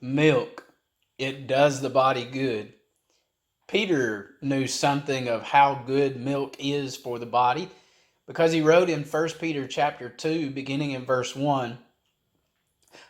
Milk, it does the body good. Peter knew something of how good milk is for the body because he wrote in 1 Peter chapter 2, beginning in verse 1,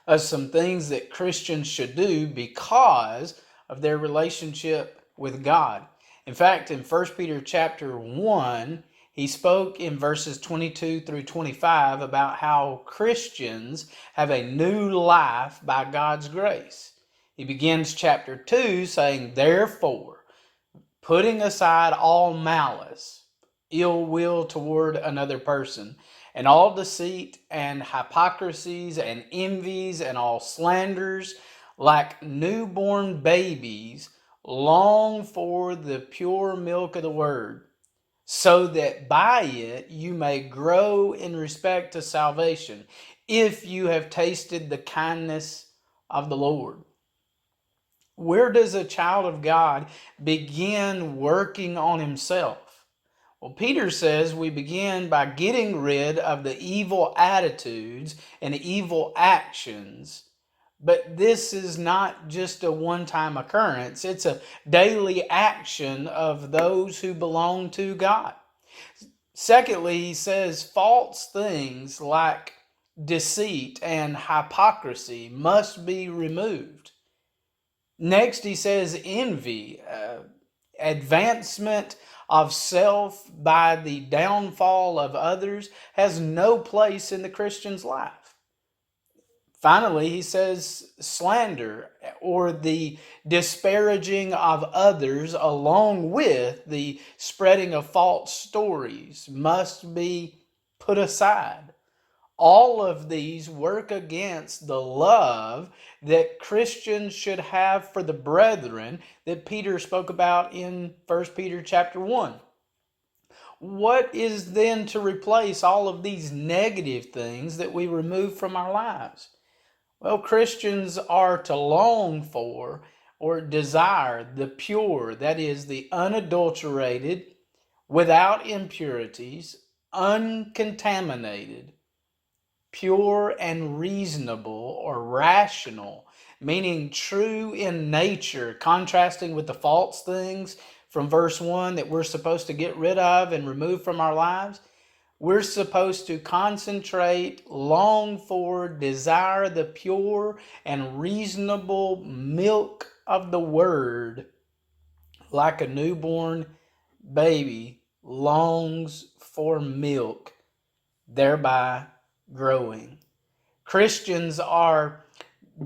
of some things that Christians should do because of their relationship with God. In fact, in 1 Peter chapter 1, he spoke in verses 22 through 25 about how Christians have a new life by God's grace. He begins chapter 2 saying, "Therefore, putting aside all malice, ill will toward another person, and all deceit and hypocrisies and envies and all slanders, like newborn babies, long for the pure milk of the word, so that by it you may grow in respect to salvation, if you have tasted the kindness of the Lord." Where does a child of God begin working on himself? Well, Peter says we begin by getting rid of the evil attitudes and evil actions. But this is not just a one-time occurrence. It's a daily action of those who belong to God. Secondly, he says false things like deceit and hypocrisy must be removed. Next, he says envy, advancement of self by the downfall of others, has no place in the Christian's life. Finally, he says slander, or the disparaging of others along with the spreading of false stories, must be put aside. All of these work against the love that Christians should have for the brethren that Peter spoke about in 1 Peter chapter 1. What is then to replace all of these negative things that we remove from our lives? Well, Christians are to long for or desire the pure, that is, the unadulterated, without impurities, uncontaminated, pure and reasonable or rational, meaning true in nature, contrasting with the false things from verse 1 that we're supposed to get rid of and remove from our lives. We're supposed to concentrate, long for, desire the pure and reasonable milk of the word, like a newborn baby longs for milk, thereby growing. Christians are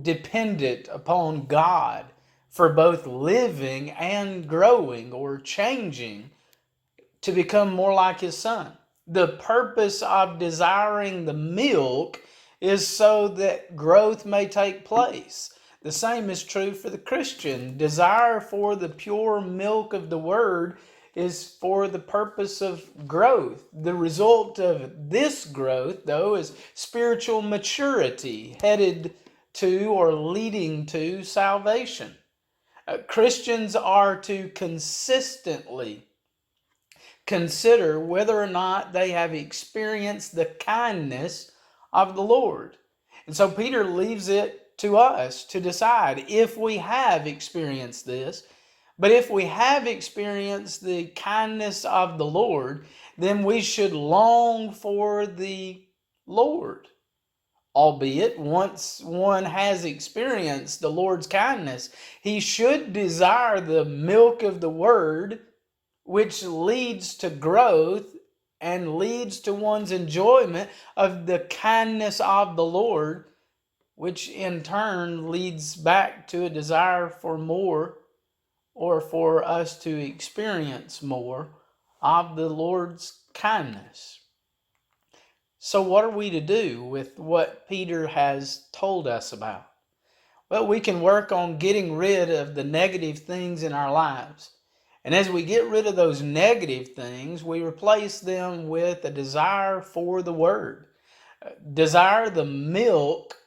dependent upon God for both living and growing or changing to become more like His Son. The purpose of desiring the milk is so that growth may take place. The same is true for the Christian. Desire for the pure milk of the Word is for the purpose of growth. The result of this growth, though, is spiritual maturity headed to or leading to salvation. Christians are to consistently consider whether or not they have experienced the kindness of the Lord. And so Peter leaves it to us to decide if we have experienced this. But if we have experienced the kindness of the Lord, then we should long for the Lord. Albeit, once one has experienced the Lord's kindness, he should desire the milk of the Word, which leads to growth and leads to one's enjoyment of the kindness of the Lord, which in turn leads back to a desire for more, or for us to experience more of the Lord's kindness. So what are we to do with what Peter has told us about? Well, we can work on getting rid of the negative things in our lives. And as we get rid of those negative things, we replace them with a desire for the Word. Desire the milk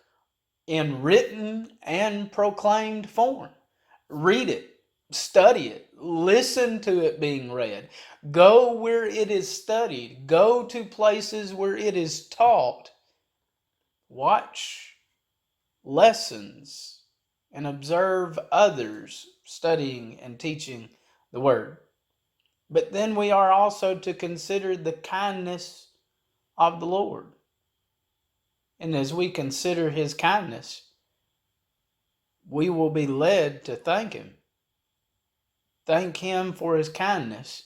in written and proclaimed form. Read it, study it, listen to it being read. Go where it is studied. Go to places where it is taught. Watch lessons and observe others studying and teaching the Word. But then we are also to consider the kindness of the Lord. And as we consider His kindness, we will be led to thank Him. Thank Him for His kindness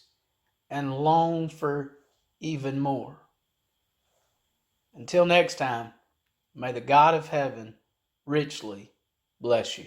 and long for even more. Until next time, may the God of heaven richly bless you.